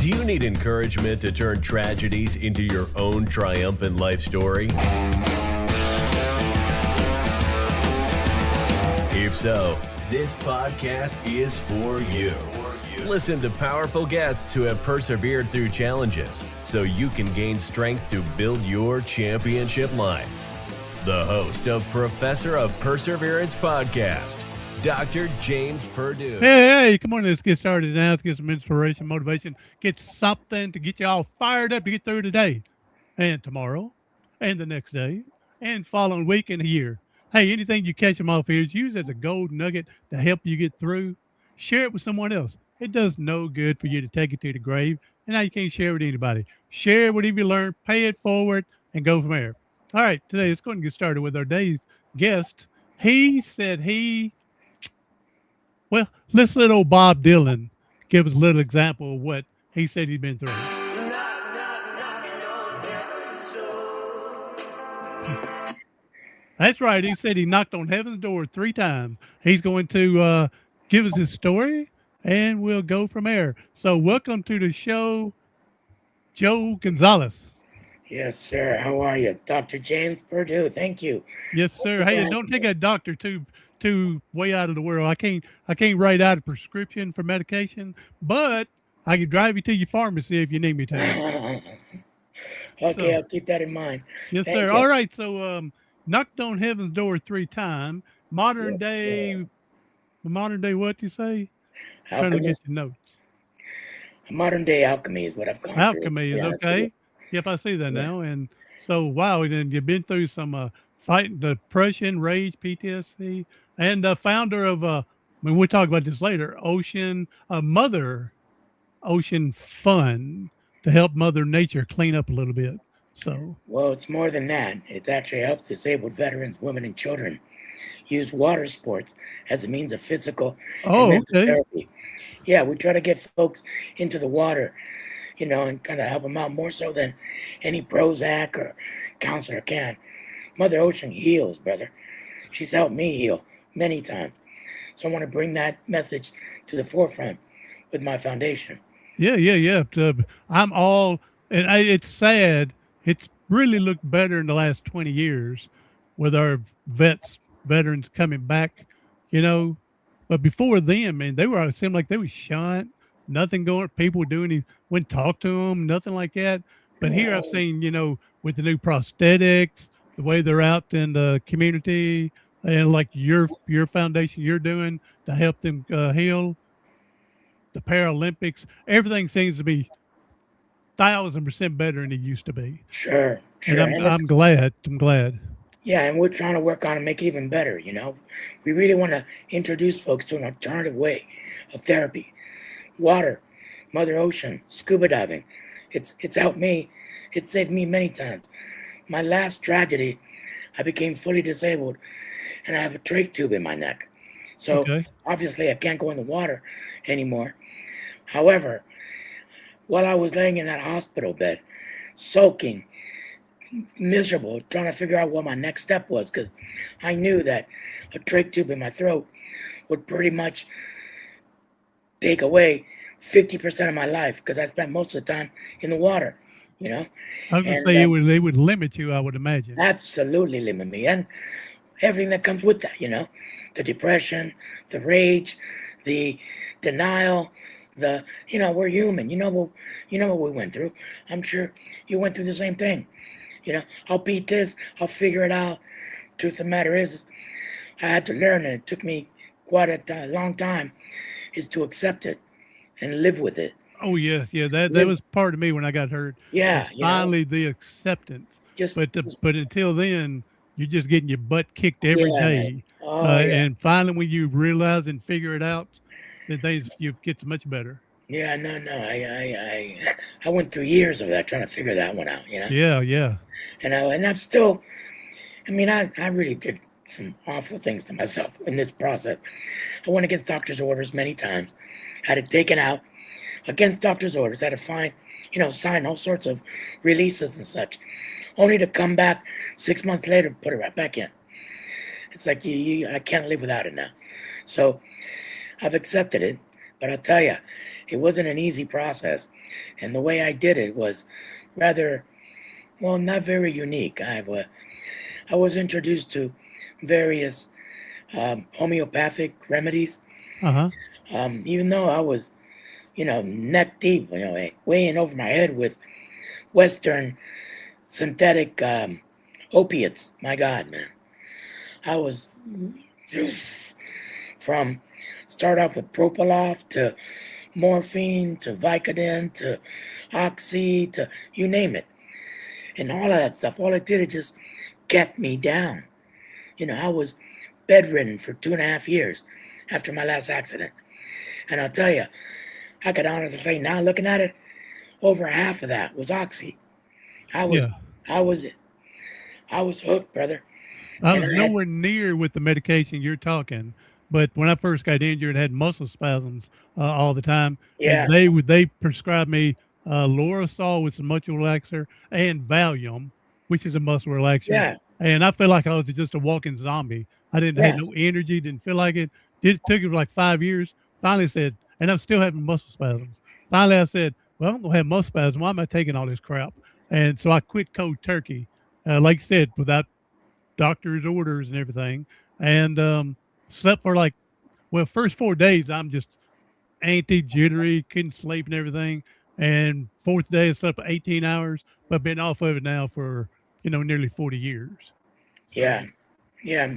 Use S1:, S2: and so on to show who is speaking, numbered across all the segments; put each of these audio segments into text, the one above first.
S1: Do you need encouragement to turn tragedies into your own triumphant life story? If so, this podcast is for you. Listen to powerful guests who have persevered through challenges so you can gain strength to build your championship life. The host of Professor of Perseverance podcast, Dr. James Purdue.
S2: Hey, come on, let's get started now. Let's get some inspiration, motivation, get something to get you all fired up to get through today and tomorrow and the next day and following week and a year. Hey, anything you catch them off here is use as a gold nugget to help you get through. Share it with someone else. It does no good for you to take it to the grave, and now you can't share it with anybody. Share whatever you learn, pay it forward, and go from there. All right, today let's go and get started with our day's guest. Well, let's let old Bob Dylan give us a little example of what he said he'd been through. That's right. He said he knocked on heaven's door 3 times. He's going to give us his story, and we'll go from there. So welcome to the show, Joe Gonzalez.
S3: Yes, sir. How are you? Dr. James Purdue. Thank you.
S2: Yes, sir. Hey, don't take a doctor too way out of the world. I can't write out a prescription for medication, but I can drive you to your pharmacy if you need me to.
S3: Okay, I'll keep that in mind.
S2: Yes,
S3: Thank
S2: sir.
S3: you.
S2: All right. So knocked on heaven's door 3 times. Modern day what you say? Trying to get your notes.
S3: Modern day alchemy is what I've gone through.
S2: Alchemy is okay. Yep, I see that now. And so, wow, then you've been through some fighting depression, rage, PTSD, and founder of, we'll talk about this later, Mother Ocean Fund to help Mother Nature clean up a little bit. So,
S3: well, it's more than that. It actually helps disabled veterans, women, and children use water sports as a means of physical and mental therapy. Yeah, we try to get folks into the water, and kind of help them out more so than any Prozac or counselor can. Mother Ocean heals, brother. She's helped me heal many times. So I want to bring that message to the forefront with my foundation.
S2: Yeah. It's sad. It's really looked better in the last 20 years with our veterans coming back, But before them, man, it seemed like they were shunned. Nothing going. People wouldn't talk to them. Nothing like that. But here I've seen, with the new prosthetics, the way they're out in the community, and like your foundation you're doing to help them heal. The Paralympics, everything seems to be 1,000% better than it used to be.
S3: Sure.
S2: And I'm glad.
S3: Yeah, and we're trying to work on it, make it even better, We really want to introduce folks to an alternative way of therapy. Water, Mother Ocean, scuba diving. It's helped me. It saved me many times. My last tragedy, I became fully disabled, and I have a trach tube in my neck. So obviously I can't go in the water anymore. However, while I was laying in that hospital bed, soaking, miserable, trying to figure out what my next step was, because I knew that a trach tube in my throat would pretty much take away 50% of my life, because I spent most of the time in the water,
S2: I was going to say they would limit you, I would imagine.
S3: Absolutely limit me, and everything that comes with that, the depression, the rage, the denial, we're human. You know what we went through. I'm sure you went through the same thing. I'll beat this. I'll figure it out. Truth of the matter is, I had to learn, and it took me quite a long time, is to accept it and live with it.
S2: Oh, yes. Yeah, that was part of me when I got hurt.
S3: Yeah.
S2: Finally, the acceptance. But until then, you're just getting your butt kicked every day. And finally, when you realize and figure it out, then things you get much better.
S3: Yeah, no. I went through years of that trying to figure that one out,
S2: Yeah.
S3: And I'm still, I really did some awful things to myself in this process. I went against doctor's orders many times. Had it taken out against doctor's orders. Had to sign all sorts of releases and such, only to come back 6 months later, put it right back in. It's like I can't live without it now. So I've accepted it, but I'll tell you, it wasn't an easy process. And the way I did it was rather, well, not very unique. I was introduced to various homeopathic remedies,
S2: Uh-huh.
S3: even though I was, neck deep, way in over my head with Western synthetic opiates. My God, man. I was from start off with Propofol to morphine to Vicodin to Oxy to you name it. And all of that stuff, all it did, it just kept me down. I was bedridden for 2.5 years after my last accident. And I'll tell you, I could honestly say now looking at it, over half of that was Oxy. I was,
S2: Yeah.
S3: I was, I was hooked, brother.
S2: I
S3: And
S2: was
S3: I had,
S2: nowhere near with the medication you're talking, but when I first got injured, I had muscle spasms all the time, and
S3: yeah,
S2: they prescribed me Lorasol, which is a muscle relaxer, and Valium, which is a muscle relaxer.
S3: yeah,
S2: And I felt like I was just a walking zombie. I didn't had
S3: yeah,
S2: no energy, didn't feel like it. It took it like 5 years. Finally said, and I'm still having muscle spasms. Finally, I said, "Well, I'm gonna have muscle spasms. Why am I taking all this crap?" And so I quit cold turkey. Like I said, without doctor's orders and everything, and slept for like, well, first 4 days I'm just anti jittery, couldn't sleep and everything, and fourth day I slept for 18 hours, but been off of it now for nearly 40 years.
S3: yeah,
S2: So
S3: yeah.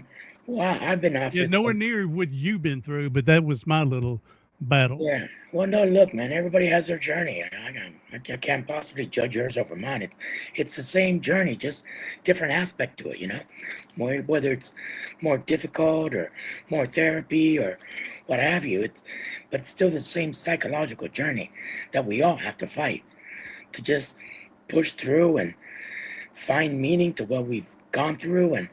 S3: Well, I've been off
S2: yeah,
S3: it
S2: nowhere
S3: since.
S2: near what you've been through, but that was my little battle.
S3: Yeah. Well, no, look, man. Everybody has their journey. I can't possibly judge yours over mine. It's the same journey, just different aspect to it. More whether it's more difficult or more therapy or what have you. But it's still the same psychological journey that we all have to fight to just push through and find meaning to what we've gone through and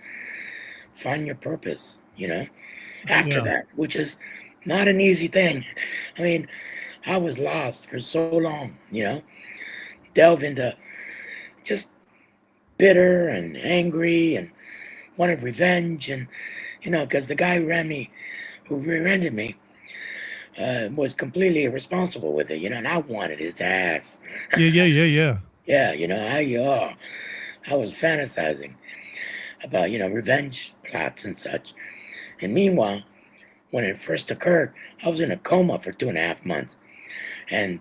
S3: find your purpose. After
S2: Yeah.
S3: that, which is not an easy thing. I mean, I was lost for so long, delve into just bitter and angry and wanted revenge. And, because the guy who rear-ended me, was completely irresponsible with it, and I wanted his ass.
S2: Yeah, yeah, yeah, yeah.
S3: Yeah, I was fantasizing about, revenge plots and such. And meanwhile, when it first occurred, I was in a coma for 2.5 months. And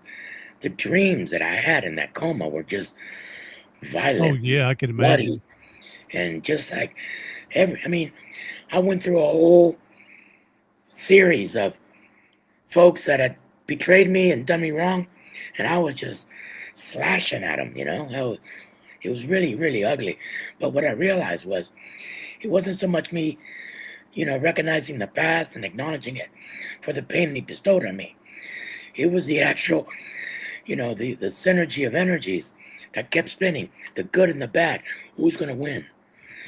S3: the dreams that I had in that coma were just
S2: Oh
S3: violent,
S2: yeah, I can
S3: bloody,
S2: imagine.
S3: and just like I mean, I went through a whole series of folks that had betrayed me and done me wrong, and I was just slashing at them, It was really, really ugly. But what I realized was it wasn't so much me, recognizing the past and acknowledging it for the pain they bestowed on me. It was the actual, the synergy of energies that kept spinning, the good and the bad. Who's going to win?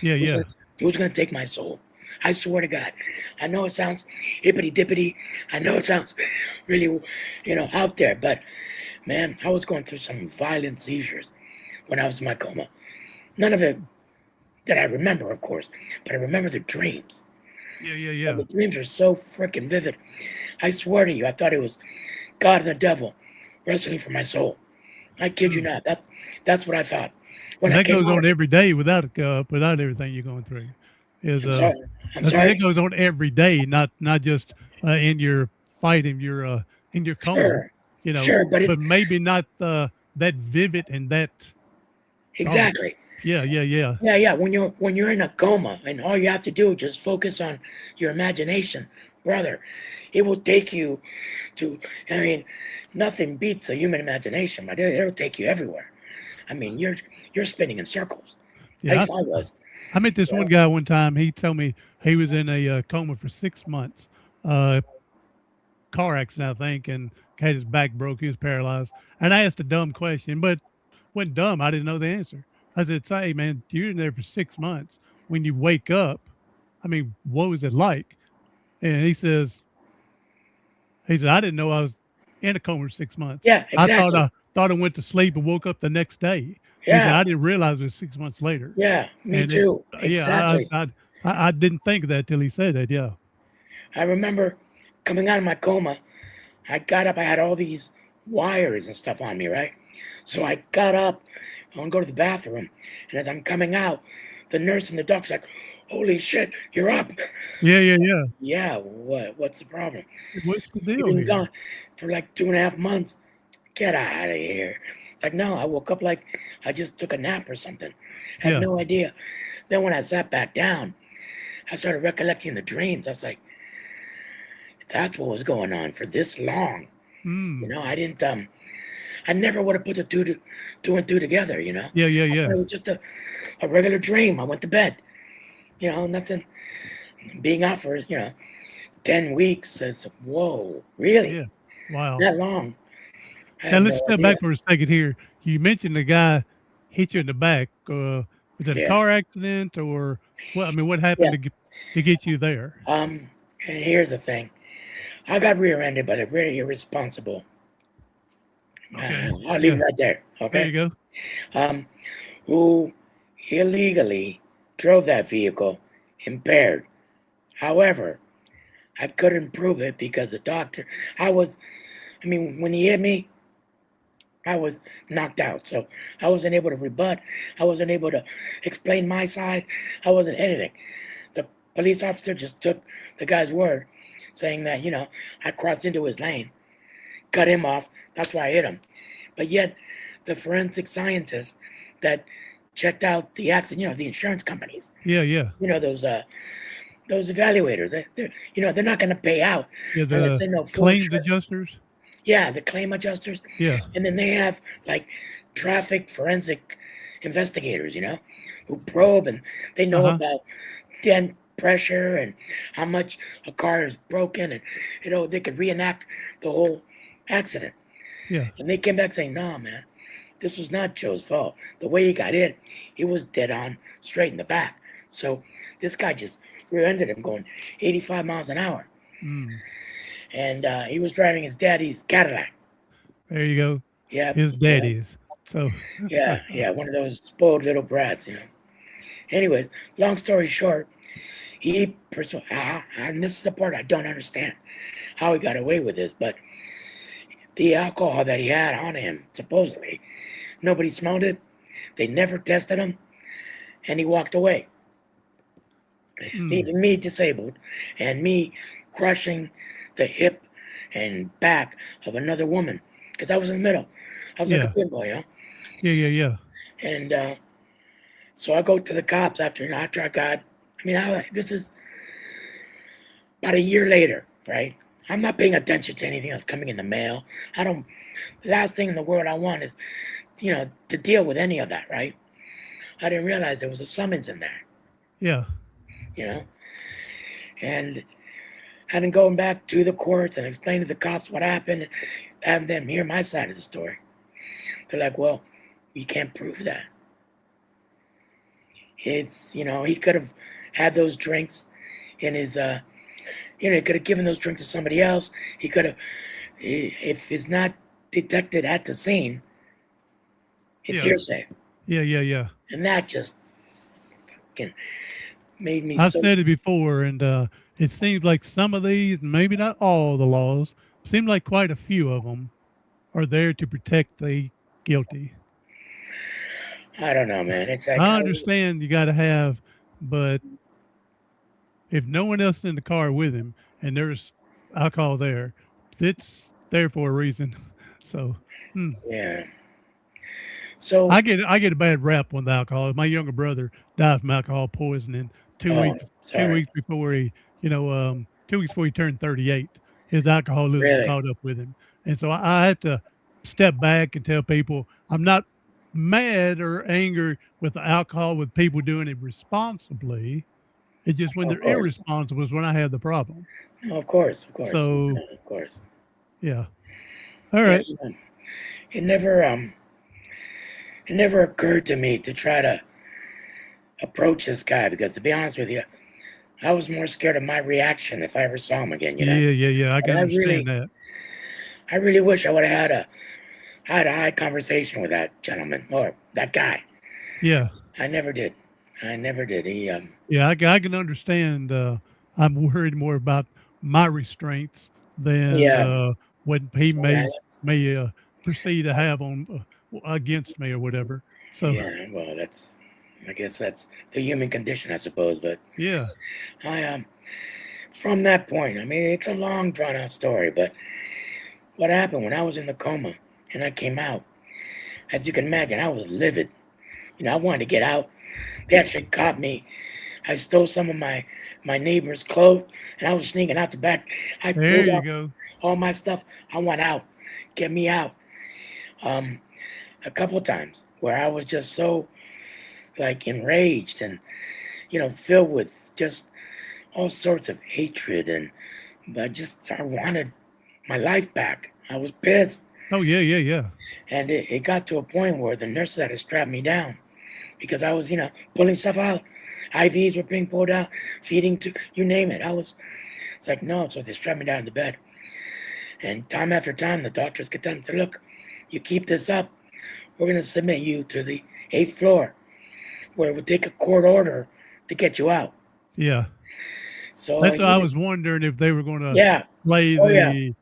S2: Yeah,
S3: Who's
S2: yeah.
S3: going who's to take my soul? I swear to God. I know it sounds hippity dippity. I know it sounds really, out there. But, man, I was going through some violent seizures when I was in my coma. None of it that I remember, of course, but I remember the dreams.
S2: Yeah, yeah,
S3: And
S2: yeah.
S3: the dreams are so freaking vivid. I swear to you, I thought it was God and the devil wrestling for my soul. I kid you
S2: Ooh.
S3: not. That's what I thought when
S2: And
S3: I
S2: that
S3: came
S2: goes
S3: out
S2: on
S3: of it.
S2: every day without everything you're going through. Is
S3: I'm sorry. I'm
S2: I say that
S3: sorry.
S2: goes on every day, not just in your fight in your coma,
S3: Sure, sure, but
S2: but maybe not that vivid and that strong.
S3: exactly.
S2: Yeah, yeah, yeah,
S3: Yeah, yeah. When you're in a coma and all you have to do is just focus on your imagination, brother, it will take you to. I mean, nothing beats a human imagination, but it'll take you everywhere. I mean, you're spinning in circles. At
S2: yeah.
S3: least I was.
S2: I met this one
S3: Yeah.
S2: guy one time. He told me he was in a coma for 6 months. Uh, Car accident, I think, and had his back broke. He was paralyzed. And I asked a dumb question, but wasn't dumb. I didn't know the answer. I said, "Say, man, you're in there for 6 months. When you wake up, I mean, what was it like?" And he said, "I didn't know I was in a coma for 6 months.
S3: Yeah,
S2: I thought
S3: exactly.
S2: I went to sleep and woke up the next day." He said,
S3: Yeah,
S2: "I didn't realize it was 6 months later."
S3: yeah. Me
S2: And it,
S3: too.
S2: yeah,
S3: Exactly.
S2: I didn't think of that till he said that. Yeah.
S3: I remember coming out of my coma. I got up. I had all these wires and stuff on me, right? So I got up, I want to go to the bathroom, and as I'm coming out, the nurse and the doctor's like, "Holy shit, you're up!"
S2: Yeah, yeah, yeah.
S3: Yeah, what? What's the problem?
S2: What's the
S3: You've
S2: deal
S3: been
S2: here?
S3: gone for like 2.5 months. Get out of here! Like, no, I woke up like I just took a nap or something. Had
S2: Yeah.
S3: no idea. Then when I sat back down, I started recollecting the dreams. I was like, that's what was going on for this long. You
S2: Mm.
S3: know, I never would have put the two and two together, you know?
S2: Yeah, yeah,
S3: I
S2: yeah.
S3: thought it was just a regular dream. I went to bed, you know, nothing. Being out for, 10 weeks. It's, whoa, really?
S2: Yeah. Wow.
S3: That long? I
S2: Now
S3: had
S2: let's
S3: no
S2: step
S3: idea.
S2: back for a second here. You mentioned the guy hit you in the back. Was it a
S3: Yeah,
S2: car accident or what? I mean, what
S3: yeah.
S2: happened to get you there?
S3: And here's the thing. I got rear-ended by a very irresponsible.
S2: Okay.
S3: I'll leave it
S2: Yeah.
S3: right there,
S2: There
S3: okay?
S2: you go.
S3: Um, who illegally drove that vehicle impaired. However, I couldn't prove it because the doctor, when he hit me, I was knocked out. So I wasn't able to rebut. I wasn't able to explain my side. I wasn't anything. The police officer just took the guy's word saying that, I crossed into his lane, cut him off. That's why I hit him. But yet, the forensic scientists that checked out the accident, the insurance companies,
S2: Yeah, yeah.
S3: those evaluators, they're not going to pay out
S2: Yeah,
S3: unless
S2: the
S3: they know full
S2: claims
S3: insurance.
S2: adjusters.
S3: Yeah, the claim adjusters.
S2: Yeah.
S3: And then they have like traffic forensic investigators, who probe and they know
S2: Uh-huh.
S3: about dent pressure and how much a car is broken, and they could reenact the whole accident.
S2: Yeah.
S3: And they came back saying, "No, man, this was not Joe's fault. The way he got hit, he was dead on straight in the back. So this guy just rear-ended him going 85 miles an hour,
S2: Mm.
S3: and he was driving his daddy's Cadillac.
S2: There you go.
S3: Yeah,
S2: His
S3: yeah,
S2: daddies. So
S3: yeah, one of those spoiled little brats. Anyways, long story short, and this is the part I don't understand how he got away with this, but the alcohol that he had on him, supposedly, nobody smelled it. They never tested him, and he walked away, leaving me disabled and me crushing the hip and back of another woman because I was in the middle. I was like a
S2: yeah.
S3: big boy,
S2: Yeah, yeah, yeah.
S3: And so I go to the cops after I got. This is about a year later, right? I'm not paying attention to anything that's coming in the mail. I don't. The last thing in the world I want is, to deal with any of that, right? I didn't realize there was a summons in there,
S2: Yeah.
S3: you know, and then going back to the courts and explaining to the cops what happened, and them hear my side of the story. They're like, "Well, we can't prove that. It's he could have had those drinks in his he could have given those drinks to somebody else. He could have, if it's not detected at the scene, it's
S2: Yeah.
S3: hearsay."
S2: Yeah, yeah, yeah.
S3: And that just fucking made me
S2: I
S3: so.
S2: said it before, and it seems like some of these, maybe not all the laws, seem like quite a few of them are there to protect the guilty.
S3: I don't know, man. It's like,
S2: I understand you got to have, but if no one else is in the car with him and there's alcohol there, it's there for a reason. So
S3: yeah. So,
S2: I get a bad rap on the alcohol. My younger brother died from alcohol poisoning two
S3: oh,
S2: weeks two
S3: sorry.
S2: weeks before he 2 weeks before he turned 38. His alcoholism
S3: Really?
S2: caught up with him, and so I have to step back and tell people I'm not mad or angry with the alcohol with people doing it responsibly. It's just when
S3: Of
S2: they're
S3: course.
S2: irresponsible is when I have the problem.
S3: No, of course. Of course.
S2: So
S3: Of course.
S2: yeah, all
S3: Yeah.
S2: right,
S3: It never, it never occurred to me to try to approach this guy because, to be honest with you, I was more scared of my reaction if I ever saw him again.
S2: yeah, yeah, yeah. I
S3: And
S2: can understand that.
S3: I really wish I would have had a high conversation with that gentleman or that guy.
S2: Yeah.
S3: I never did. I never did.
S2: Yeah, I can understand. I'm worried more about my restraints than
S3: Yeah,
S2: what he
S3: yeah,
S2: may may proceed to have on against me or whatever. So
S3: Yeah, well, I guess that's the human condition, I suppose. But
S2: yeah,
S3: I from that point, I mean, it's a long, drawn out story. But what happened when I was in the coma and I came out? As you can imagine, I was livid. I wanted to get out. They actually caught me. I stole some of my neighbor's clothes, and I was sneaking out the back. I
S2: there
S3: pulled
S2: you
S3: out
S2: go.
S3: all my stuff. I want out. Get me out. Um, a couple times where I was just so like enraged and filled with just all sorts of hatred, and I wanted my life back. I was pissed,
S2: Oh yeah, yeah, yeah.
S3: and it got to a point where the nurses had to strap me down because I was pulling stuff out. IVs were being pulled out, feeding to you name it. It's like no, so they strapped me down in the bed, and time after time the doctors get down and say, look, you keep this up, we're going to submit you to the 8th floor where it would take a court order to get you out.
S2: Yeah.
S3: So
S2: That's what I was wondering if they were going to
S3: yeah,
S2: play
S3: oh yeah,
S2: the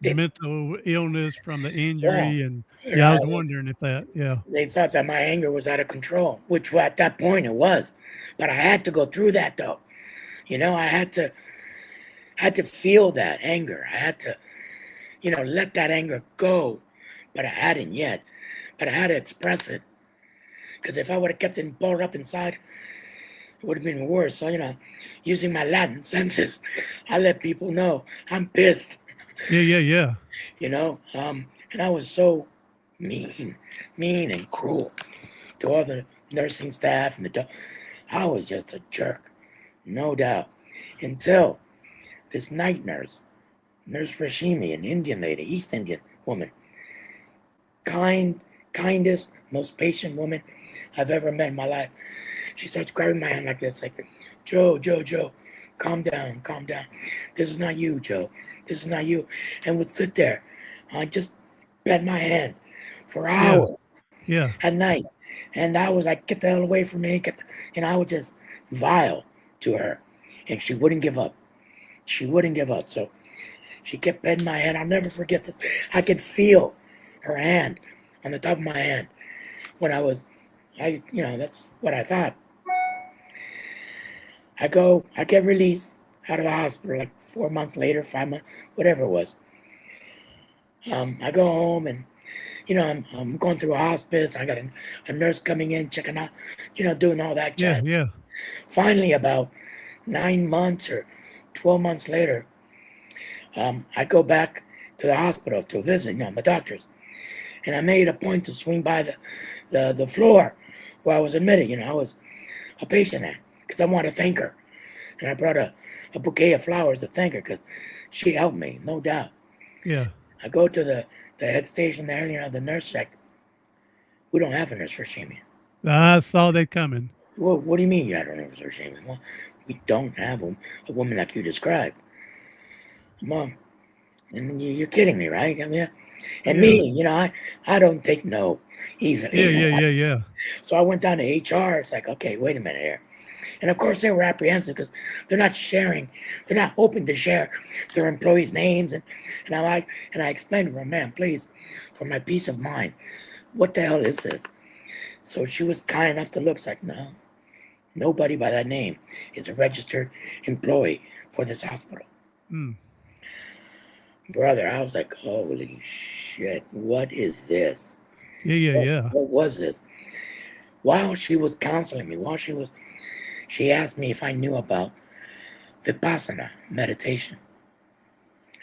S3: they,
S2: mental illness from the
S3: yeah,
S2: injury, and
S3: you
S2: yeah, I was
S3: know,
S2: wondering if that. Yeah,
S3: they thought that my anger was out of control, which at that point it was. But I had to go through that though. I had to feel that anger. I had to, let that anger go. But I hadn't yet. But I had to express it. Because if I would have kept it balled up inside, it would have been worse. So, using my Latin senses, I let people know I'm pissed.
S2: yeah, yeah, yeah.
S3: And I was so mean and cruel to all the nursing staff and I was just a jerk, no doubt, until this night nurse, Nurse Rashimi, an Indian lady, East Indian woman, kindest, most patient woman I've ever met in my life. She starts grabbing my hand like this, like, Joe, calm down. This is not you, Joe. This is not you. And would sit there. I just pet my hand for
S2: Yeah,
S3: hours
S2: yeah,
S3: at night. And I was like, get the hell away from me. And I was just vile to her. And she wouldn't give up. So she kept petting my hand. I'll never forget this. I could feel her hand on the top of my hand when that's what I thought. I get released out of the hospital like 4 months later, 5 months, whatever it was. I go home and, I'm going through a hospice. I got a nurse coming in, checking out, doing all that
S2: yeah,
S3: jazz.
S2: yeah.
S3: Finally, about 9 months or 12 months later, I go back to the hospital to visit, my doctors. And I made a point to swing by the floor where I was admitted. I was a patient at because I wanted to thank her. And I brought a bouquet of flowers to thank her because she helped me, no doubt.
S2: Yeah.
S3: I go to the head station there, the nurse like, we don't have a nurse for Shami.
S2: I saw that coming.
S3: Well, what do you mean you have a nurse for Shami? Well, we don't have a woman like you described. Mom, and you're kidding me, right? I mean, and
S2: Yeah.
S3: me, I don't take no easily.
S2: Yeah, yeah, yeah, yeah.
S3: So I went down to HR. It's like, okay, wait a minute here. And of course, they were apprehensive because they're not open to share their employees' names. And I explained to her, ma'am, please, for my peace of mind, what the hell is this? So she was kind enough to look. It's like, no, nobody by that name is a registered employee for this hospital.
S2: Mm.
S3: Brother, I was like, holy shit, what is this?
S2: Yeah, yeah, yeah.
S3: What was this? While she was counseling me, she asked me if I knew about Vipassana meditation.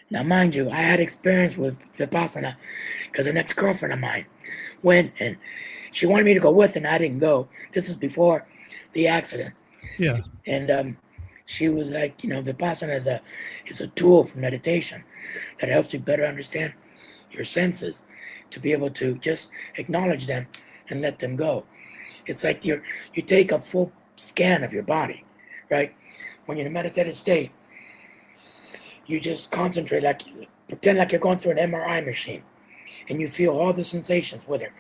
S3: Now, mind you, I had experience with Vipassana because an ex-girlfriend of mine went and she wanted me to go with her and I didn't go. This is before the accident.
S2: Yeah.
S3: And she was like, Vipassana is a tool for meditation that helps you better understand your senses, to be able to just acknowledge them and let them go. It's like you take a full scan of your body, right? When you're in a meditative state, you just concentrate, pretend like you're going through an MRI machine, and you feel all the sensations, whether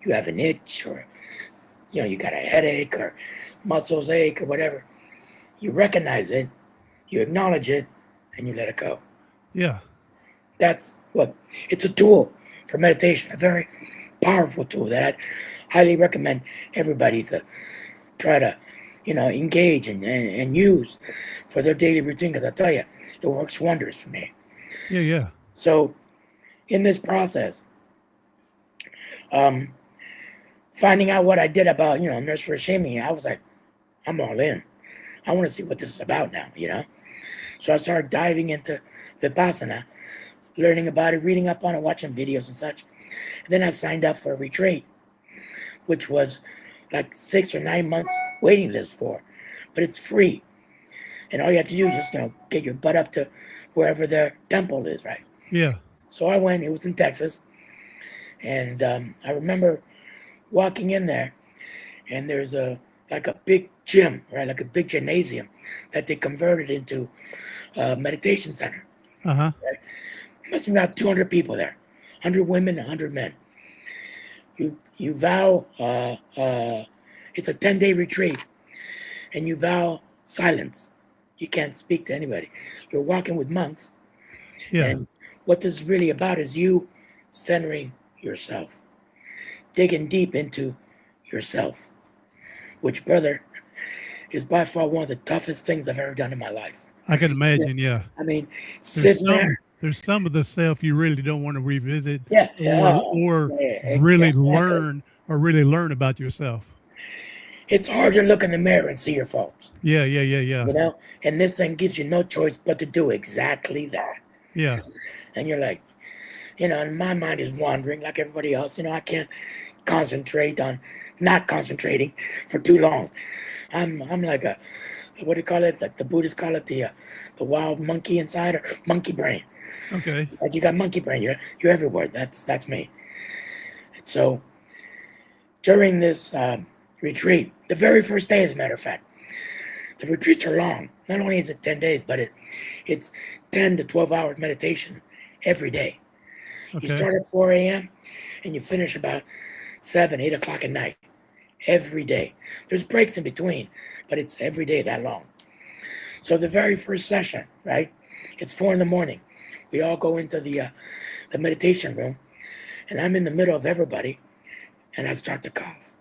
S3: you have an itch or, you got a headache or muscles ache or whatever. You recognize it, you acknowledge it, and you let it go.
S2: Yeah.
S3: That's what it's a tool for meditation, a very powerful tool that I'd highly recommend everybody to try to, engage and use for their daily routine. Because I tell you, it works wonders for me.
S2: Yeah.
S3: So in this process, finding out what I did about, nurse for shaming, I was like, I'm all in. I want to see what this is about now, So I started diving into Vipassana, learning about it, reading up on it, watching videos and such. And then I signed up for a retreat, which was like 6 or 9 months waiting list for, but it's free. And all you have to do is just, get your butt up to wherever their temple is, right?
S2: Yeah.
S3: So I went, it was in Texas. And I remember walking in there, and there's a big gym, right? Like a big gymnasium that they converted into a meditation center.
S2: Uh-huh.
S3: Right? Must be about 200 people there, 100 women, 100 men. You vow, it's a 10-day retreat, and you vow silence. You can't speak to anybody. You're walking with monks.
S2: Yeah.
S3: And what this is really about is you centering yourself, digging deep into yourself, which, brother, is by far one of the toughest things I've ever done in my life.
S2: I can imagine, yeah.
S3: I mean, sitting there.
S2: There's some of the self you really don't want to revisit or
S3: Yeah,
S2: really
S3: exactly.
S2: learn about yourself.
S3: It's hard to look in the mirror and see your faults.
S2: Yeah.
S3: And this thing gives you no choice but to do exactly that.
S2: Yeah.
S3: And you're like, and my mind is wandering like everybody else. I can't concentrate on not concentrating for too long. I'm like a, what do you call it? Like the Buddhists call it the wild monkey inside, or monkey brain.
S2: Okay.
S3: Like you got monkey brain. You're everywhere. That's me. And so during this retreat, the very first day, as a matter of fact, the retreats are long. Not only is it 10 days, but it's 10 to 12 hours meditation every day.
S2: Okay.
S3: You start at 4 a.m. and you finish about 7, 8 o'clock at night every day. There's breaks in between, but it's every day that long. So the very first session, right? It's 4 a.m. We all go into the meditation room, and I'm in the middle of everybody, and I start to cough.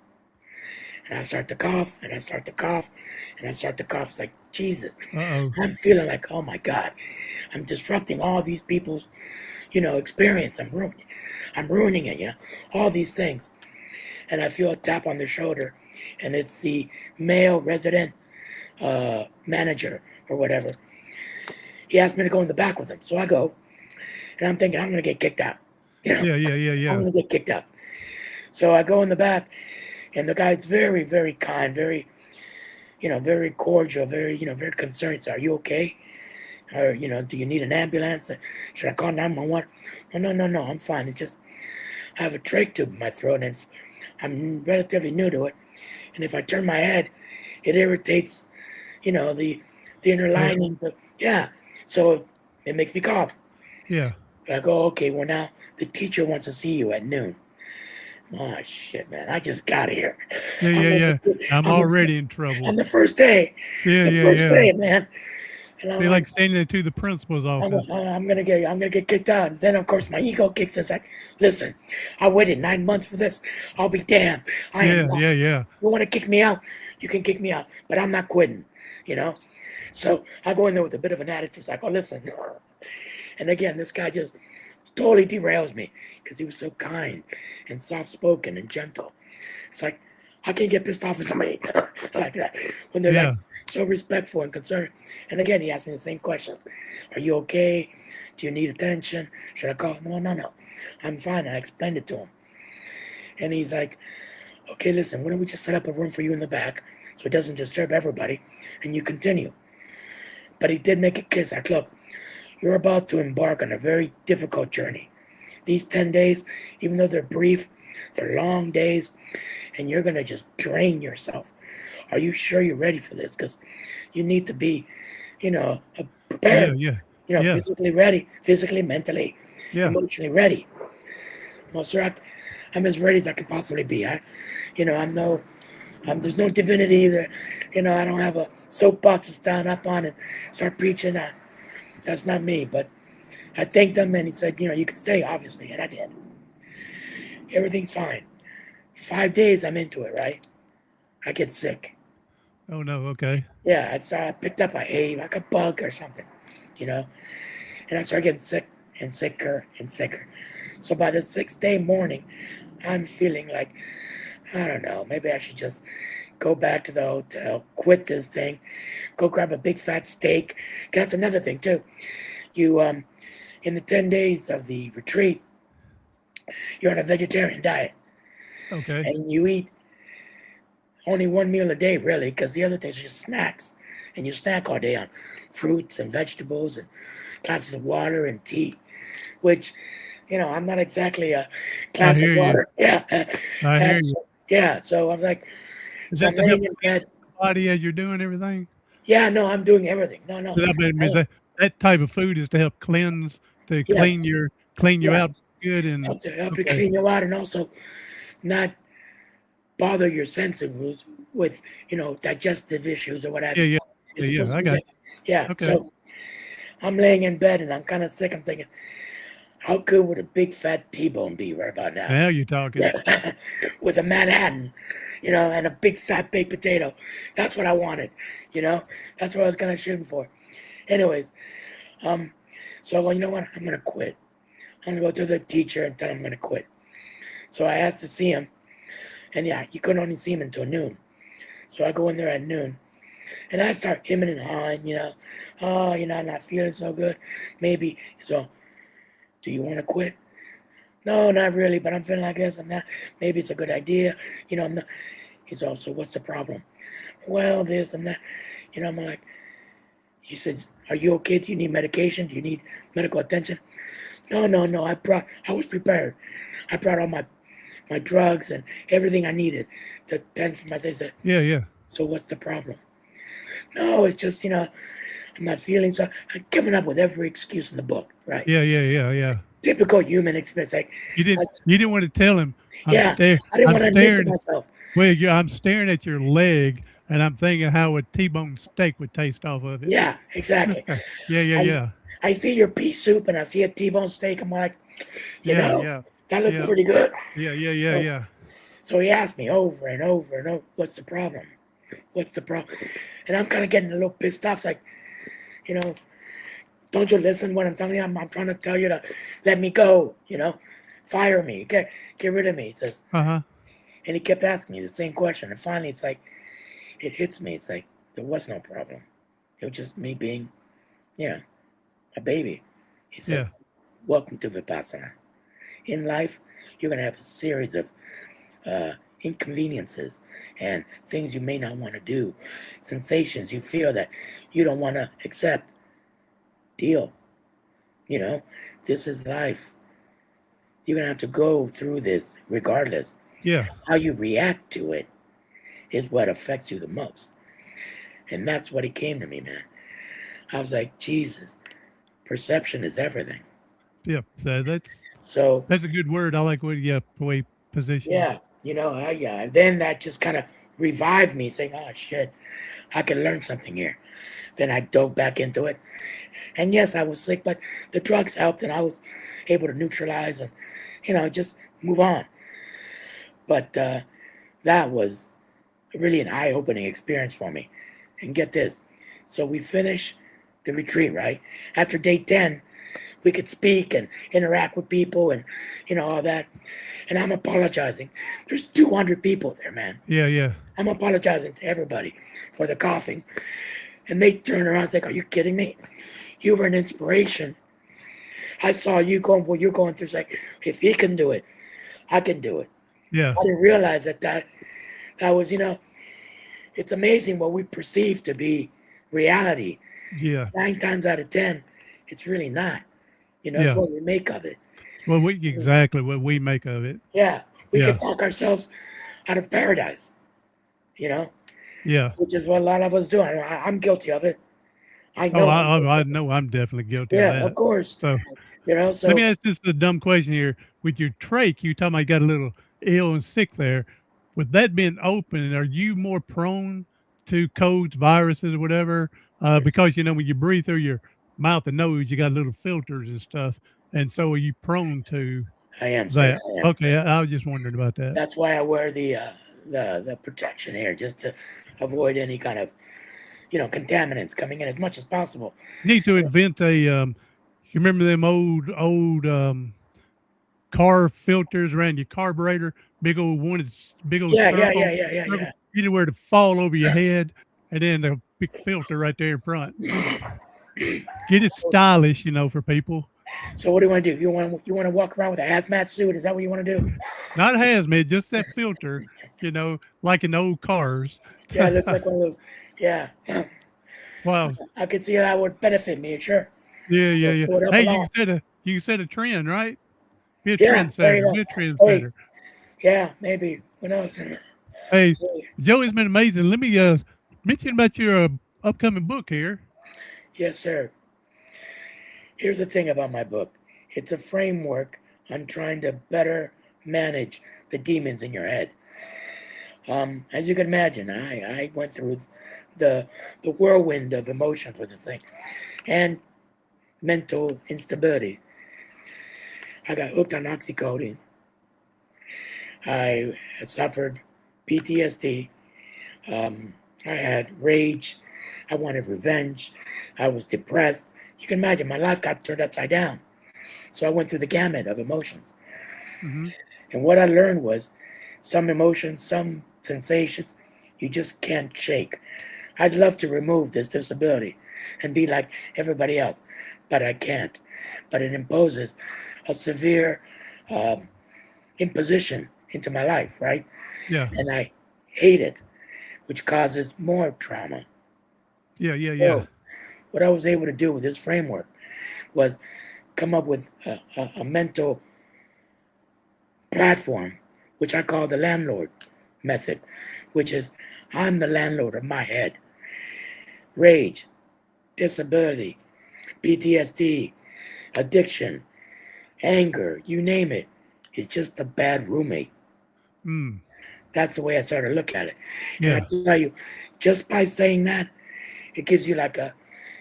S3: And I start to cough, and I start to cough, and I start to cough. It's like, Jesus.
S2: Uh-oh.
S3: I'm feeling like, oh my God, I'm disrupting all these people's, experience. I'm ruining it, all these things. And I feel a tap on the shoulder, and it's the male resident manager or whatever. He asked me to go in the back with him. So I go, and I'm thinking, I'm going to get kicked out.
S2: Yeah.
S3: I'm going to get kicked out. So I go in the back, and the guy's very, very kind, very, very cordial, very, very concerned. So, are you okay? Or, do you need an ambulance? Should I call 911? Oh, no, I'm fine. It's just, I have a trach tube in my throat, and I'm relatively new to it. And if I turn my head, it irritates, the inner linings. So it makes me cough.
S2: Yeah.
S3: But I go, okay, well, now the teacher wants to see you at noon. Oh, shit, man. I just got here.
S2: Yeah. I'm already in trouble.
S3: On the first day.
S2: Yeah.
S3: Day, man. And
S2: They like sending it to the principal's office.
S3: I'm gonna get kicked out. And then of course my ego kicks in. It's like, listen, I waited 9 months for this. I'll be damned.
S2: Yeah.
S3: You want to kick me out? You can kick me out, but I'm not quitting. So I go in there with a bit of an attitude. It's like, oh, listen. And again, this guy just totally derails me because he was so kind and soft-spoken and gentle. It's like, I can't get pissed off at somebody like that when they're like so respectful and concerned. And again, he asked me the same questions. Are you okay? Do you need attention? Should I call? No. I'm fine. I explained it to him. And he's like, okay, listen, why don't we just set up a room for you in the back so it doesn't disturb everybody and you continue. But he did make it clear. Like, look, you're about to embark on a very difficult journey. These 10 days, even though they're brief, they're long days, and you're going to just drain yourself. Are you sure you're ready for this? Because you need to be, prepared. Physically ready, physically, mentally, emotionally ready. Well, sir, I'm as ready as I can possibly be. There's no divinity either. I don't have a soapbox to stand up on and start preaching. That's not me. But I thanked him, and he said, you can stay, obviously, and I did. Everything's fine. 5 days I'm into it, right? I get sick.
S2: Oh no. Okay.
S3: Yeah, I picked up like a bug or something, you know, and I started getting sick and sicker and sicker. So by the 6th day morning, I'm feeling like, I don't know, maybe I should just go back to the hotel, quit this thing, go grab a big fat steak. That's another thing too. You in the 10 days of the retreat, you're on a vegetarian diet
S2: Okay.
S3: and you eat only one meal a day, really, because the other things are just snacks. And you snack all day on fruits and vegetables and glasses of water and tea, which, I'm not exactly a
S2: I
S3: glass of
S2: hear you.
S3: water. Yeah.
S2: I hear
S3: And
S2: you.
S3: so, yeah. So I was like,
S2: Is
S3: so
S2: that
S3: I'm
S2: to help
S3: laying in
S2: cleanse
S3: bed.
S2: the body as you're doing everything?
S3: Yeah, no, I'm doing everything. No, no.
S2: I mean, that type of food is to help cleanse, to
S3: Yes.
S2: clean you
S3: Yeah.
S2: out good and
S3: Help you
S2: okay.
S3: clean your water and also not bother your senses with digestive issues or what have
S2: Yeah,
S3: you.
S2: yeah.
S3: It's
S2: Yeah,
S3: supposed
S2: I
S3: to be
S2: got
S3: good. Yeah.
S2: okay.
S3: So I'm laying in bed and I'm kind of sick. I'm thinking, how good would a big fat T-bone be right about now?
S2: Now you're talking.
S3: Yeah. With a Manhattan, and a big fat baked potato. That's what I wanted, you know. That's what I was gonna shoot for. Anyways, um, so I go, you know what? I'm gonna quit. I'm gonna go to the teacher and tell him I'm gonna quit. So I asked to see him, and yeah, you couldn't only see him until noon. So I go in there at noon, and I start hemming and hawing, oh, I'm not feeling so good. Maybe so. Do you want to quit? No, not really, but I'm feeling like this and that. Maybe it's a good idea. I'm not. He's also, what's the problem? Well, this and that. I'm like, he said, are you okay? Do you need medication? Do you need medical attention? No, no, no. I was prepared. I brought all my drugs and everything I needed to tend for myself. He said,
S2: Yeah, yeah.
S3: so what's the problem? No, it's just, I'm not feeling so. I'm coming up with every excuse in the book, right?
S2: Yeah, yeah, yeah, yeah.
S3: Typical human experience. I
S2: You didn't want to tell him,
S3: yeah, I didn't
S2: I'm
S3: want to admit to
S2: staring
S3: myself.
S2: well, I'm staring at your leg and I'm thinking how a T-bone steak would taste off of it.
S3: Yeah, exactly.
S2: Yeah, yeah,
S3: I,
S2: yeah.
S3: I see your pea soup and I see a T-bone steak. I'm like, you
S2: Yeah,
S3: know,
S2: yeah.
S3: that looks
S2: Yeah.
S3: pretty good.
S2: Yeah, yeah, yeah,
S3: So,
S2: yeah.
S3: so he asked me over and over and over, what's the problem? What's the problem? And I'm kind of getting a little pissed off. It's like, you know, don't you listen when I'm telling you? I'm trying to tell you to let me go, fire me, get rid of me. He says,
S2: Uh-huh.
S3: and he kept asking me the same question. And finally, it's like, it hits me. It's like, there was no problem. It was just me being, a baby. He says,
S2: Yeah.
S3: welcome to Vipassana. In life, you're going to have a series of inconveniences and things you may not want to do, sensations you feel that you don't want to accept. Deal. This is life. You're going to have to go through this regardless.
S2: Yeah.
S3: How you react to it is what affects you the most. And that's what it came to me, man. I was like, Jesus, perception is everything.
S2: Yeah.
S3: So,
S2: That's a good word. I like the way position.
S3: yeah, and then that just kind of revived me, saying, oh, shit, I can learn something here. Then I dove back into it. And yes, I was sick, but the drugs helped and I was able to neutralize and, just move on. But that was really an eye-opening experience for me. And get this. So we finish the retreat, right? After day 10, we could speak and interact with people and, all that. And I'm apologizing. There's 200 people there, man.
S2: Yeah, yeah.
S3: I'm apologizing to everybody for the coughing. And they turn around and say, are you kidding me? You were an inspiration. I saw you going what you're going through. It's like, if he can do it, I can do it.
S2: Yeah.
S3: I didn't realize that was, it's amazing what we perceive to be reality.
S2: Yeah.
S3: 9 times out of 10, it's really not.
S2: Yeah.
S3: It's what we make of it.
S2: Well, exactly what we make of it.
S3: Yeah. We
S2: Yeah.
S3: can talk ourselves out of paradise,
S2: Yeah.
S3: which is what a lot of us do. I'm guilty of it. I
S2: Oh,
S3: know.
S2: I know I'm definitely guilty of
S3: Yeah,
S2: that.
S3: of course.
S2: So
S3: So
S2: let me ask just a dumb question here. With your trach, you talking about you got a little ill and sick there. With that being open, are you more prone to colds, viruses, or whatever? Because when you breathe through your mouth and nose, you got little filters and stuff, and so are you prone to
S3: I am, sir.
S2: That
S3: I am.
S2: okay? I was just wondering about that.
S3: That's why I wear the protection here, just to avoid any kind of contaminants coming in as much as possible.
S2: Need to invent a. You remember them old car filters around your carburetor? Big old one, big old
S3: Yeah, yeah, yeah,
S2: circle,
S3: yeah,
S2: circle,
S3: yeah,
S2: anywhere to fall over your head, and then a big filter right there in front. Get it stylish, for people.
S3: So what do you want to do? You want to walk around with a hazmat suit? Is that what you want to do?
S2: Not hazmat, just that filter, like in old cars.
S3: Yeah, it looks like one of those. Yeah,
S2: Wow.
S3: I could see how that would benefit me. Sure.
S2: Yeah, yeah, yeah.
S3: Would help
S2: Hey,
S3: a lot.
S2: you can set a trend, right? Be a
S3: Yeah, there you
S2: trendsetter. Be a
S3: go. Hey,
S2: trendsetter.
S3: yeah, maybe. Who knows?
S2: Hey, Joey's been amazing. Let me mention about your upcoming book here.
S3: Yes, sir. Here's the thing about my book. It's a framework on trying to better manage the demons in your head. As you can imagine, I went through the whirlwind of emotions with this thing, and mental instability. I got hooked on oxycodone. I suffered PTSD. I had rage. I wanted revenge. I was depressed. You can imagine my life got turned upside down. So I went through the gamut of emotions.
S2: Mm-hmm.
S3: And what I learned was some emotions, some sensations, you just can't shake. I'd love to remove this disability and be like everybody else, but I can't. But it imposes a severe imposition into my life, right?
S2: Yeah.
S3: And I hate it, which causes more trauma.
S2: Yeah, yeah, yeah.
S3: So what I was able to do with this framework was come up with a mental platform, which I call the landlord method, which is I'm the landlord of my head. Rage, disability, PTSD, addiction, anger, you name it. It's just a bad roommate.
S2: Mm.
S3: That's the way I started to look at it.
S2: Yeah.
S3: And I tell you, just by saying that, it gives you like a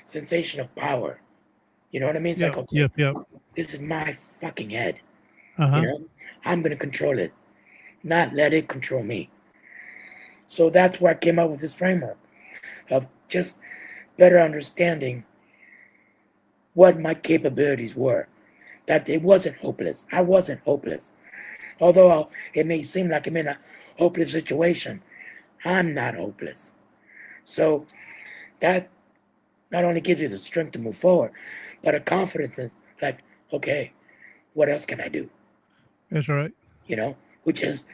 S3: sensation of power. You know what I mean? It's
S2: Yep,
S3: like, okay,
S2: yep.
S3: this is my fucking head.
S2: Uh-huh.
S3: I'm going to control it, not let it control me. So that's where I came up with this framework of just better understanding what my capabilities were. That it wasn't hopeless. I wasn't hopeless. Although it may seem like I'm in a hopeless situation, I'm not hopeless. So that not only gives you the strength to move forward, but a confidence in like, okay, what else can I do?
S2: That's right.
S3: Which is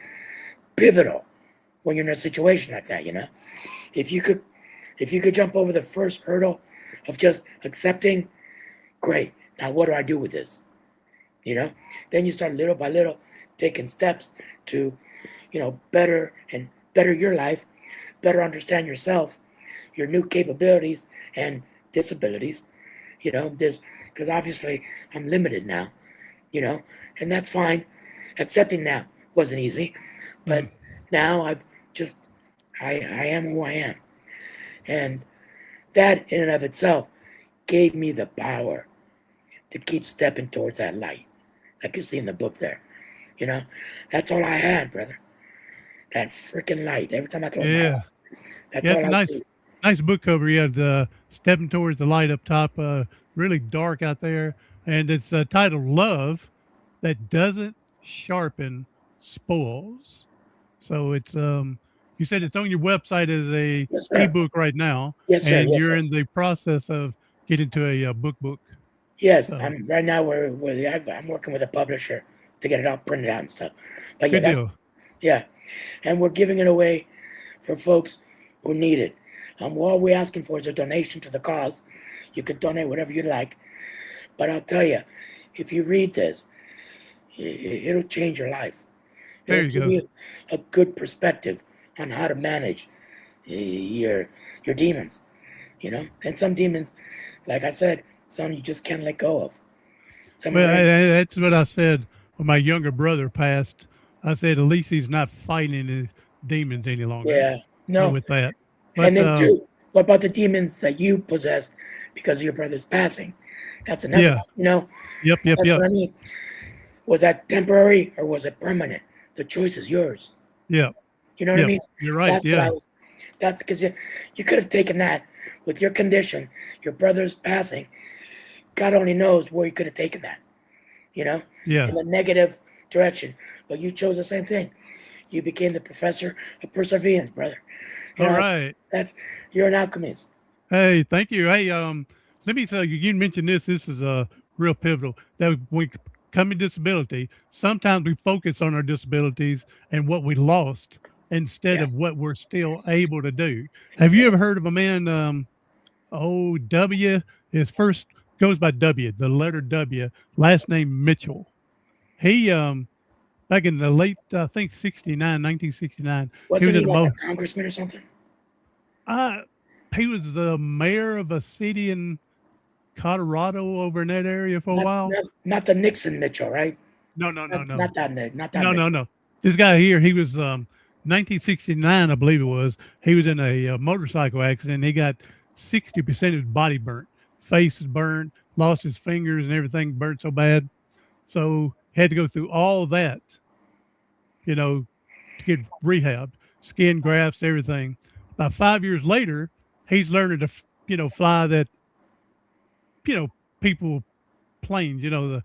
S3: pivotal when you're in a situation like that, If you could jump over the first hurdle of just accepting, great. Now what do I do with this? Then you start little by little taking steps to, better your life, better understand yourself, your new capabilities and disabilities, because obviously I'm limited now, and that's fine. Accepting that wasn't easy, but now I am who I am. And that in and of itself gave me the power to keep stepping towards that light. Like you see in the book there, that's all I had, brother. That freaking light. Every time I close my eyes, that's all I see.
S2: Nice book cover. You had stepping towards the light up top, really dark out there. And it's titled Love That Doesn't Sharpen Spoils. So it's you said it's on your website as a
S3: Yes, sir.
S2: ebook right now.
S3: Yes, sir.
S2: And
S3: Yes,
S2: you're
S3: sir.
S2: in the process of getting to a book.
S3: Yes,
S2: So,
S3: right now I'm working with a publisher to get it all printed out and stuff. But
S2: good deal.
S3: And we're giving it away for folks who need it. All we're asking for is a donation to the cause. You could donate whatever you like, but I'll tell you, if you read this, it'll change your life.
S2: There
S3: It'll
S2: you
S3: give you a good perspective on how to manage your demons. And some demons, like I said, some you just can't let go of.
S2: That's what I said when my younger brother passed. I said, at least he's not fighting his demons any longer.
S3: Yeah, no.
S2: With that. But,
S3: and then too, what about the demons that you possessed because of your brother's passing? That's another one,
S2: Yep.
S3: That's what I mean. Was that temporary or was it permanent? The choice is yours.
S2: Yeah.
S3: You know what I
S2: Yeah.
S3: mean?
S2: You're right.
S3: That's what I was. That's because you could have taken that with your condition, your brother's passing. God only knows where you could have taken that,
S2: Yeah.
S3: in a negative direction. But you chose the same thing. You became the professor of perseverance, brother.
S2: All right.
S3: That's you're an alchemist.
S2: Hey, thank you. Hey, let me tell you, you mentioned this. This is real pivotal. That when we come to disability, sometimes we focus on our disabilities and what we lost instead
S3: Yeah.
S2: of what we're still able to do. Have you ever heard of a man, W? His first goes by W, the letter W, last name Mitchell. He, back in the late, I think 1969, he was
S3: Wasn't
S2: in
S3: he
S2: the
S3: like a congressman or something?
S2: uh, he was the mayor of a city in Colorado over in that area for a
S3: Not,
S2: while.
S3: not, not the Nixon Mitchell, right?
S2: No, no, no, no,
S3: Not that Not that
S2: no, no,
S3: Mitchell.
S2: no. This guy here, he was 1969, I believe it was. He was in a motorcycle accident. He got 60% of his body burnt, face is burned, lost his fingers and everything burnt so bad. So had to go through all that, to get rehabbed, skin grafts, everything. About 5 years later, he's learning to, fly that, people planes, the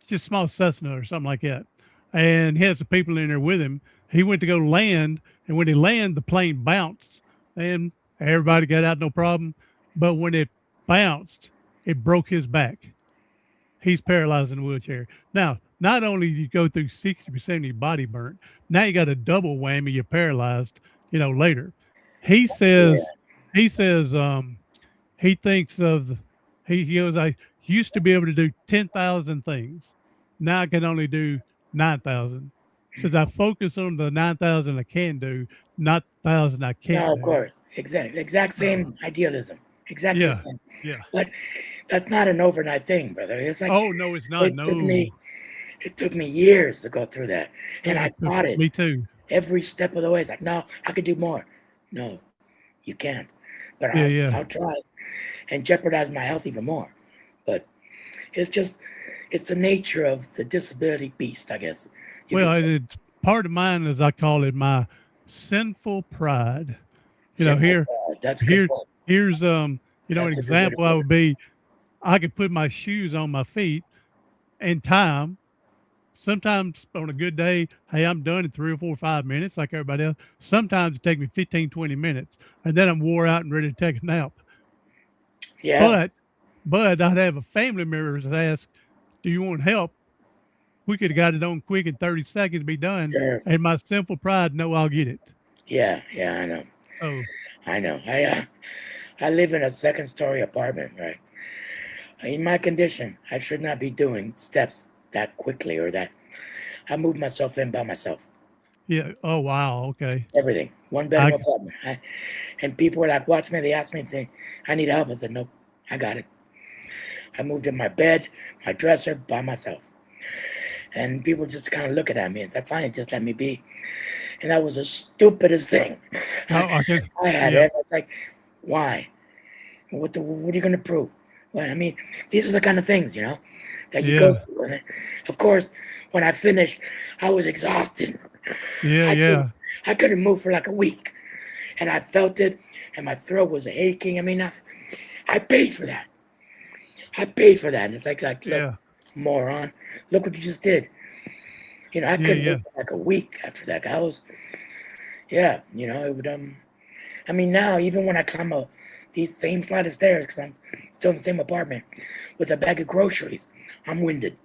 S2: just small Cessna or something like that. And he has the people in there with him. He went to go land, and when he landed, the plane bounced, and everybody got out no problem. But when it bounced, it broke his back. He's paralyzed in a wheelchair. Now, not only do you go through 60% of your body burnt, now you got a double whammy. You're paralyzed, later. He
S3: Yeah.
S2: says, he says, he thinks of, he goes, I used to be able to do 10,000 things. Now I can only do 9,000. Says I focus on the 9,000 I can do, not 1,000 I can't
S3: No, of
S2: do.
S3: course. Exact
S2: So,
S3: same idealism. Exactly the
S2: yeah,
S3: same.
S2: yeah.
S3: But that's not an overnight thing, brother. It's like
S2: Oh, no, it's not.
S3: it took
S2: No.
S3: me it took me years to go through that. And
S2: Yeah,
S3: I fought it
S2: me too.
S3: every step of the way. It's like, no, I could do more. No, you can't. But
S2: Yeah, yeah.
S3: I'll try and jeopardize my health even more. But it's just it's the nature of the disability beast, I guess. You could
S2: Well,
S3: say
S2: it's part of mine, as I call it, my sinful pride.
S3: simple
S2: Here,
S3: pride. That's a good
S2: here,
S3: point.
S2: here's, an
S3: That's a good way to
S2: example. I
S3: put it.
S2: would be, I could put my shoes on my feet and tie 'em. Sometimes on a good day, hey, I'm done in 3 or 4 or 5 minutes like everybody else. Sometimes it takes me 15, 20 minutes, and then I'm wore out and ready to take a nap.
S3: Yeah,
S2: But I'd have a family member that ask, do you want help? We could have got it on quick in 30 seconds, be done.
S3: sure.
S2: And my simple pride, no, I'll get it.
S3: Yeah, I know.
S2: Oh,
S3: I know. I live in a second story apartment, right? In my condition, I should not be doing steps that quickly or that. I move myself in by myself.
S2: yeah. Oh, wow. Okay.
S3: Everything. One
S2: I,
S3: bedroom apartment. And people were like, watch me. They asked me if I need help. I said, nope, I got it. I moved in my bed, my dresser by myself. And people just kind of looking at me and said, fine, just let me be. And that was the stupidest thing.
S2: I could,
S3: I had
S2: yeah,
S3: ever. It's like, why? What are you going to prove? Well, I mean, these are the kind of things, that you go
S2: yeah,
S3: through. And of course, when I finished, I was exhausted.
S2: yeah,
S3: I couldn't,
S2: yeah,
S3: I couldn't move for like a week. And I felt it, and my throat was aching. I mean, I paid for that. I paid for that. And it's like, look,
S2: yeah,
S3: moron, look what you just did. I
S2: yeah,
S3: couldn't
S2: yeah.
S3: move for like a week after that. Yeah, it would, I mean, now, even when I climb these same flight of stairs, because I'm still in the same apartment, with a bag of groceries, I'm winded,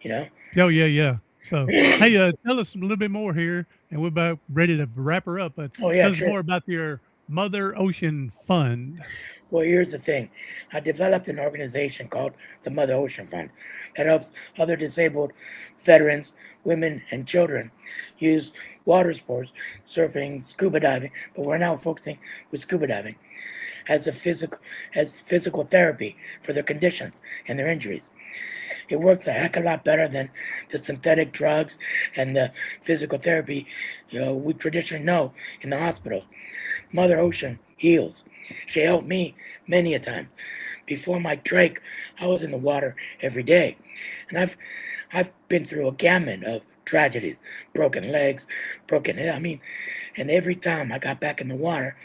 S3: you know?
S2: Oh, yeah, yeah. So, hey, tell us a little bit more here, and we're about ready to wrap her up. But
S3: Oh, yeah,
S2: tell us
S3: sure.
S2: more about your Mother Ocean Fund.
S3: Well, here's the thing. I developed an organization called the Mother Ocean Fund that helps other disabled veterans, women, and children use water sports, surfing, scuba diving, but we're now focusing with scuba diving as physical therapy for their conditions and their injuries. It works a heck of a lot better than the synthetic drugs and the physical therapy we traditionally know in the hospital. Mother Ocean heals. She helped me many a time. Before Mike Drake, I was in the water every day. And I've been through a gamut of tragedies, broken legs, broken head. I mean, and every time I got back in the water,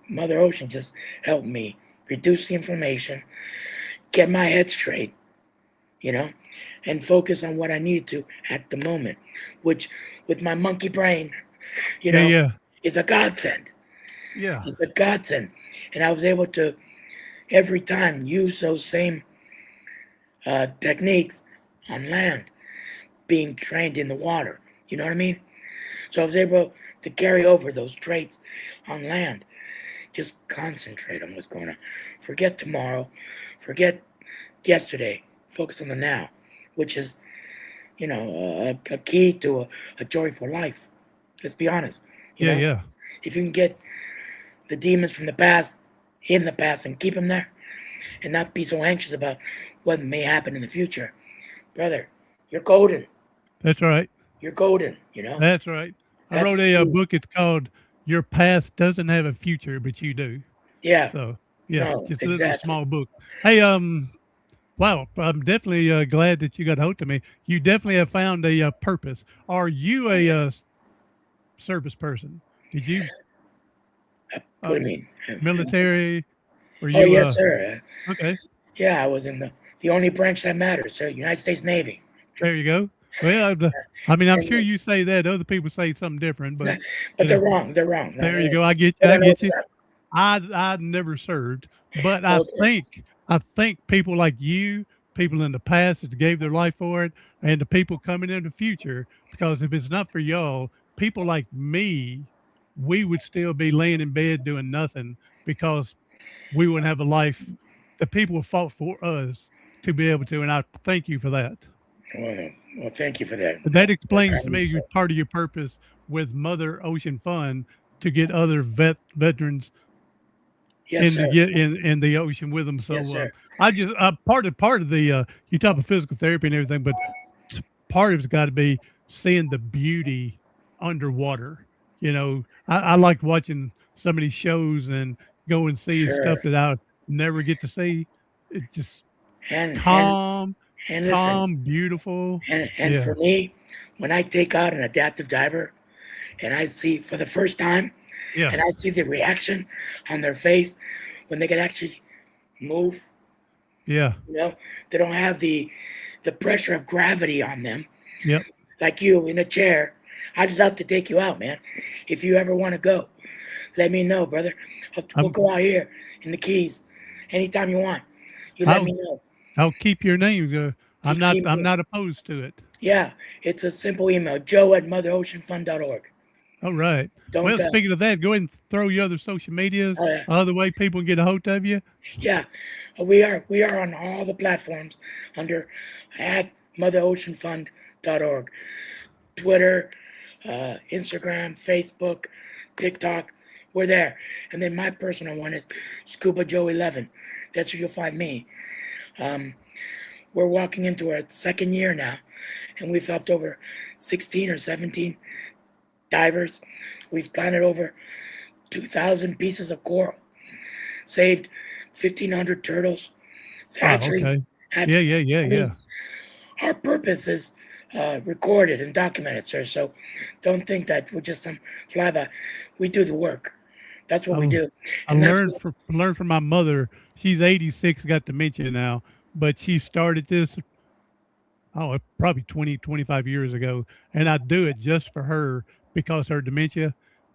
S3: Mother Ocean just helped me reduce the inflammation, get my head straight, you know, and focus on what I need to at the moment, which with my monkey brain, you
S2: Yeah,
S3: know,
S2: yeah,
S3: is a godsend.
S2: yeah,
S3: It's a godsend. And I was able to every time use those same techniques on land, being trained in the water. You know what I mean? So I was able to carry over those traits on land. Just concentrate on what's going on. Forget tomorrow. Forget yesterday. Focus on the now, which is, a key to a joyful life. Let's be honest. You
S2: yeah,
S3: know,
S2: yeah.
S3: if you can get the demons from the past in the past and keep them there and not be so anxious about what may happen in the future, brother, you're golden.
S2: That's right.
S3: You're golden, you know?
S2: That's right. I
S3: That's
S2: wrote
S3: the
S2: a
S3: key.
S2: book. It's called "Your Past Doesn't Have a Future, but You Do."
S3: Yeah,
S2: So yeah,
S3: no,
S2: just a little
S3: exactly.
S2: small book. Hey, wow, I'm definitely glad that you got a hold of me. You definitely have found a purpose. Are you a service person? Did you
S3: What
S2: uh,
S3: do you mean?
S2: military? Were
S3: Oh,
S2: you
S3: yes, sir.
S2: okay?
S3: Yeah, I was in the only branch that matters, sir, United States Navy.
S2: There you go. Well, I mean, I'm
S3: And,
S2: sure you say that. Other people say something different, but
S3: but
S2: you know,
S3: they're wrong. They're wrong. No,
S2: there you
S3: no,
S2: go. I get you.
S3: they
S2: I
S3: don't know
S2: get
S3: what's
S2: you.
S3: up.
S2: I never served, but
S3: Okay.
S2: I think people like you, people in the past that gave their life for it, and the people coming in the future, because if it's not for y'all, people like me, we would still be laying in bed doing nothing because we wouldn't have a life. The people fought for us to be able to, and I thank you for that.
S3: Well, thank you for that.
S2: And that
S3: Very
S2: explains to
S3: kindly
S2: me
S3: said.
S2: part of your purpose with Mother Ocean Fund to get other veterans
S3: Yes, sir.
S2: in the ocean with them.
S3: Yes,
S2: So
S3: sir.
S2: I just part of the you talk about physical therapy and everything, but part of it's got to be seeing the beauty underwater. You know, I like watching some of these shows and go and see stuff
S3: Sure.
S2: that I never get to see. It's just
S3: And and
S2: calm,
S3: and listen,
S2: calm, beautiful.
S3: and
S2: Yeah,
S3: for me, when I take out an adaptive diver and I see for the first time,
S2: yeah,
S3: and I see the reaction on their face when they can actually move,
S2: yeah,
S3: they don't have the pressure of gravity on them
S2: yep.
S3: like you in a chair. I'd love to take you out, man. If you ever want to go, let me know, brother. We'll
S2: I'm
S3: go out here in the Keys anytime you want. You let
S2: I'll
S3: me know.
S2: I'll keep your name.
S3: Keep
S2: I'm
S3: me.
S2: not opposed to it.
S3: Yeah, it's a simple email, joe@motheroceanfund.org.
S2: All right.
S3: Don't,
S2: Well, speaking of that, go ahead and throw your other social medias,
S3: uh,
S2: other way people can get a hold of you.
S3: yeah, we are on all the platforms under at motheroceanfund.org. Twitter, Instagram, Facebook, TikTok. We're there. And then my personal one is Scuba Joe 11. That's where you'll find me. Um, we're walking into our second year now, and we've helped over 16 or 17 divers. We've planted over 2,000 pieces of coral, saved 1,500 turtles,
S2: Wow.
S3: hatchlings.
S2: Okay. Yeah.
S3: Hatch-
S2: Yeah. Yeah.
S3: I
S2: Yeah.
S3: mean, our purpose is recorded and documented, sir. So don't think that we're just some flyby. We do the work. That's what we
S2: I
S3: do,
S2: I
S3: and that's
S2: learned from my mother. She's 86, got dementia now, but she started this probably 20, 25 years ago, and I do it just for her because her dementia.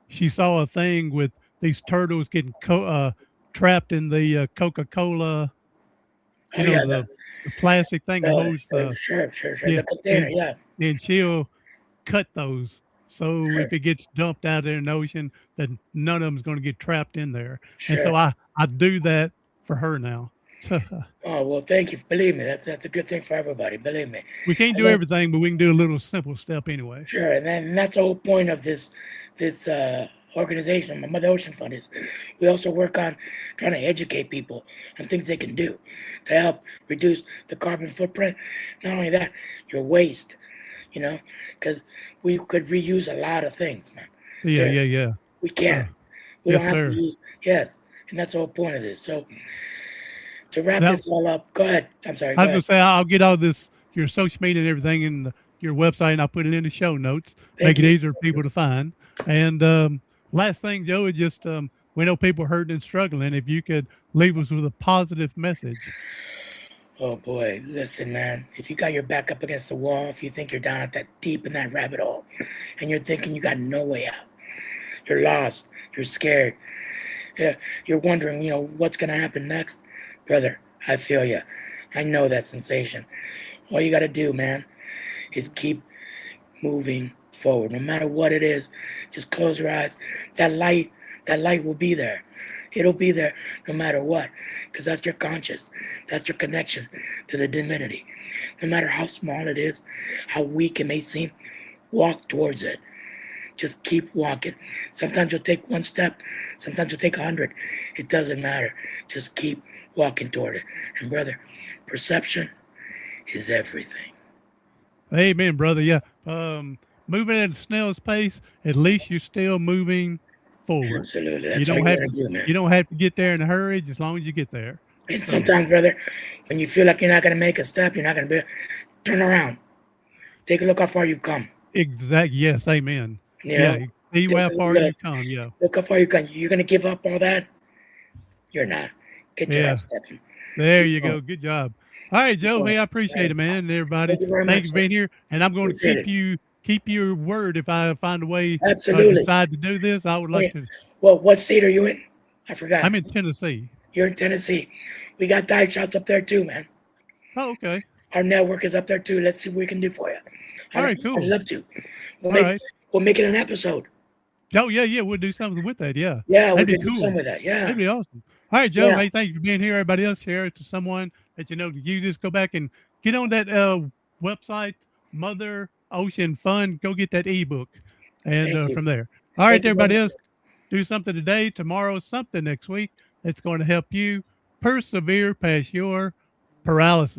S2: She saw a thing with these turtles getting trapped in the Coca-Cola,
S3: oh yeah,
S2: the plastic thing that holds the
S3: sure,
S2: yeah,
S3: the container, yeah,
S2: and she'll cut those. So
S3: sure,
S2: if it gets dumped out there in the ocean, then none of them's going to get trapped in there. And
S3: sure.
S2: so I do that for her now.
S3: Oh well, thank you. Believe me, that's a good thing for everybody. Believe me.
S2: We can't
S3: And
S2: do
S3: then,
S2: everything, but we can do a little simple step anyway.
S3: sure, and that's the whole point of this organization, my Mother Ocean Fund is. We also work on trying to educate people on things they can do to help reduce the carbon footprint. Not only that, your waste. You know, because we could reuse a lot of things, man.
S2: Yeah,
S3: So
S2: yeah, yeah.
S3: we can.
S2: Uh,
S3: We don't
S2: yes,
S3: have to
S2: sir.
S3: use. Yes, and that's the whole point of this. So to wrap
S2: Now,
S3: this all up, go ahead. I'm sorry.
S2: I
S3: Go
S2: was
S3: ahead.
S2: gonna say I'll get all this your social media and everything in your website, and I'll put it in the show notes.
S3: Thank
S2: Make it
S3: you.
S2: easier for people to find. And last thing, Joe, is just we know people are hurting and struggling. If you could leave us with a positive message.
S3: Oh boy, listen, man. If you got your back up against the wall, if you think you're down at that deep in that rabbit hole, and you're thinking you got no way out, you're lost, you're scared, yeah, you're wondering, what's gonna happen next, brother. I feel you. I know that sensation. All you gotta do, man, is keep moving forward, no matter what it is. Just close your eyes. That light will be there. It'll be there no matter what, because that's your conscious. That's your connection to the divinity. No matter how small it is, how weak it may seem, walk towards it. Just keep walking. Sometimes you'll take one step. Sometimes you'll take 100. It doesn't matter. Just keep walking toward it. And brother, perception is everything.
S2: Amen, brother. Yeah. Moving at a snail's pace, at least you're still moving forward.
S3: Absolutely.
S2: You
S3: That's all
S2: don't
S3: you
S2: have
S3: gotta
S2: to,
S3: do, man.
S2: you don't have to get there in a hurry, as long as you get there.
S3: And
S2: So
S3: sometimes, brother, when you feel like you're not gonna make a step, you're not gonna be, turn around. Take a look how far you've come.
S2: exactly. Yes. Amen.
S3: You
S2: Yeah.
S3: know,
S2: See
S3: take
S2: how
S3: a
S2: far
S3: look,
S2: you come. Yeah.
S3: look how far you come. You're gonna give up all that? You're not. Get your
S2: Yeah.
S3: ass stepping.
S2: There
S3: Keep
S2: you
S3: going.
S2: go. Good job. All right,
S3: Keep
S2: Joe.
S3: going.
S2: Hey, I
S3: All
S2: appreciate
S3: right.
S2: it, man. And everybody,
S3: Thank you very
S2: thank
S3: much,
S2: you for
S3: sir.
S2: being here. And I'm going to
S3: Appreciate it.
S2: keep your word. If I find a way,
S3: Absolutely.
S2: decide to do this, I would like
S3: Hey,
S2: to.
S3: well, what state are you in? I forgot.
S2: I'm in Tennessee.
S3: You're in Tennessee. We got dive shops up there too, man.
S2: Oh, okay.
S3: Our network is up there too. Let's see what we can do for you.
S2: All right,
S3: I'd
S2: cool.
S3: love to. We'll
S2: All
S3: make
S2: right.
S3: we'll make it an episode.
S2: Oh, yeah, yeah. We'll do something with that. Yeah.
S3: Yeah, we
S2: That'd be
S3: could do
S2: cool.
S3: something with that.
S2: That'd
S3: Yeah.
S2: be awesome. All right, Joe.
S3: Yeah.
S2: Hey, thank you for being here. Everybody else, share it to someone that you know. You just go back and get on that website, Mother Ocean Fund. Go get that ebook, and
S3: Thank you.
S2: from there. All right,
S3: Thank you very
S2: everybody
S3: much.
S2: else, do something today, tomorrow, something next week that's going to help you persevere past your paralysis.